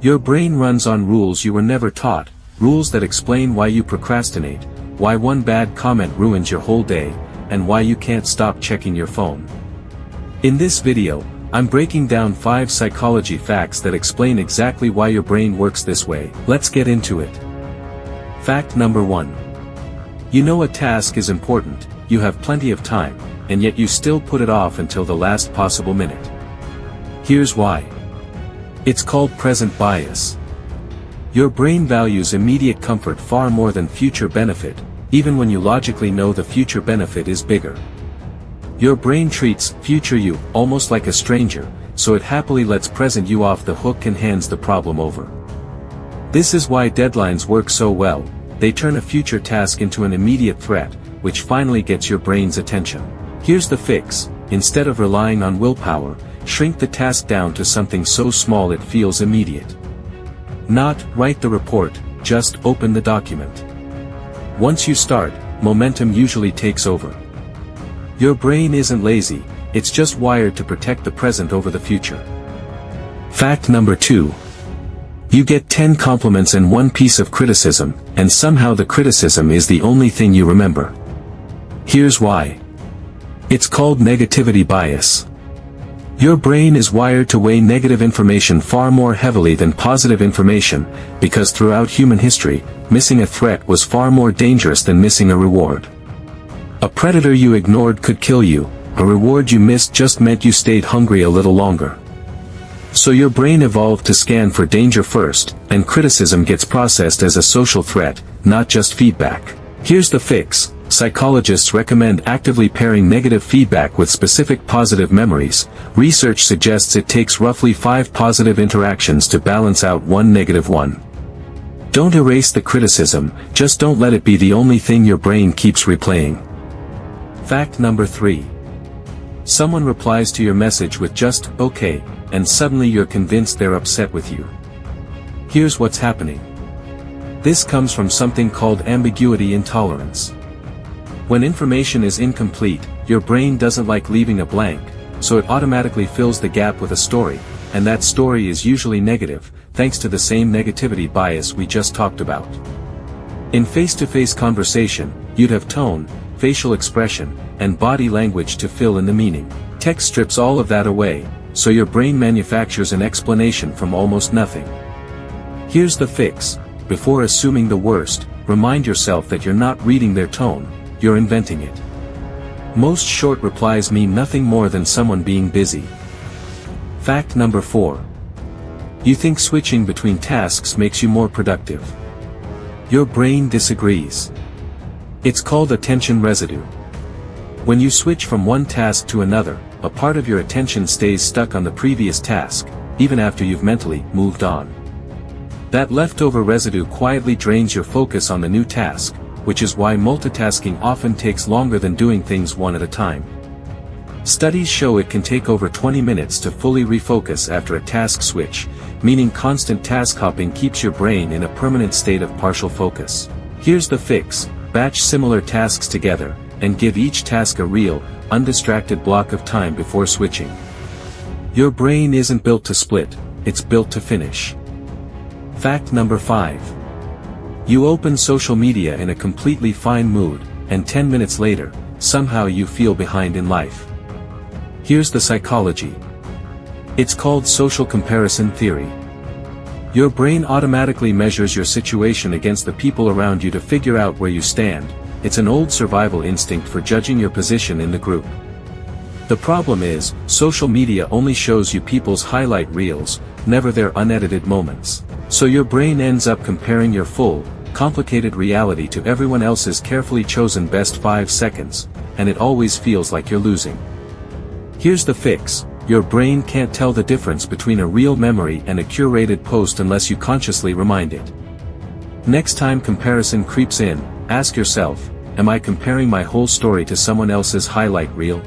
Your brain runs on rules you were never taught, rules that explain why you procrastinate, why one bad comment ruins your whole day, and why you can't stop checking your phone. In this video, I'm breaking down 5 psychology facts that explain exactly why your brain works this way. Let's get into it. Fact number 1. You know a task is important, you have plenty of time, and yet you still put it off until the last possible minute. Here's why. It's called present bias. Your brain values immediate comfort far more than future benefit, even when you logically know the future benefit is bigger. Your brain treats future you almost like a stranger, so it happily lets present you off the hook and hands the problem over. This is why deadlines work so well. They turn a future task into an immediate threat, which finally gets your brain's attention. Here's the fix: instead of relying on willpower, shrink the task down to something so small it feels immediate. Not write the report, just open the document. Once you start, momentum usually takes over. Your brain isn't lazy, it's just wired to protect the present over the future. Fact number 2. You get 10 compliments and 1 piece of criticism, and somehow the criticism is the only thing you remember. Here's why. It's called negativity bias. Your brain is wired to weigh negative information far more heavily than positive information, because throughout human history, missing a threat was far more dangerous than missing a reward. A predator you ignored could kill you, a reward you missed just meant you stayed hungry a little longer. So your brain evolved to scan for danger first, and criticism gets processed as a social threat, not just feedback. Here's the fix. Psychologists recommend actively pairing negative feedback with specific positive memories. Research suggests it takes roughly 5 positive interactions to balance out 1 negative one. Don't erase the criticism, just don't let it be the only thing your brain keeps replaying. Fact number 3. Someone replies to your message with just, "okay," and suddenly you're convinced they're upset with you. Here's what's happening. This comes from something called ambiguity intolerance. When information is incomplete, your brain doesn't like leaving a blank, so it automatically fills the gap with a story, and that story is usually negative, thanks to the same negativity bias we just talked about. In face-to-face conversation, you'd have tone, facial expression, and body language to fill in the meaning. Text strips all of that away, so your brain manufactures an explanation from almost nothing. Here's the fix. Before assuming the worst, remind yourself that you're not reading their tone, you're inventing it. Most short replies mean nothing more than someone being busy. Fact number 4. You think switching between tasks makes you more productive. Your brain disagrees. It's called attention residue. When you switch from one task to another, a part of your attention stays stuck on the previous task, even after you've mentally moved on. That leftover residue quietly drains your focus on the new task, which is why multitasking often takes longer than doing things one at a time. Studies show it can take over 20 minutes to fully refocus after a task switch, meaning constant task hopping keeps your brain in a permanent state of partial focus. Here's the fix: batch similar tasks together, and give each task a real, undistracted block of time before switching. Your brain isn't built to split, it's built to finish. Fact number 5. You open social media in a completely fine mood, and 10 minutes later, somehow you feel behind in life. Here's the psychology. It's called social comparison theory. Your brain automatically measures your situation against the people around you to figure out where you stand. It's an old survival instinct for judging your position in the group. The problem is, social media only shows you people's highlight reels, never their unedited moments. So your brain ends up comparing your full, complicated reality to everyone else's carefully chosen best 5 seconds, and it always feels like you're losing. Here's the fix. Your brain can't tell the difference between a real memory and a curated post unless you consciously remind it. Next time comparison creeps in, ask yourself, am I comparing my whole story to someone else's highlight reel?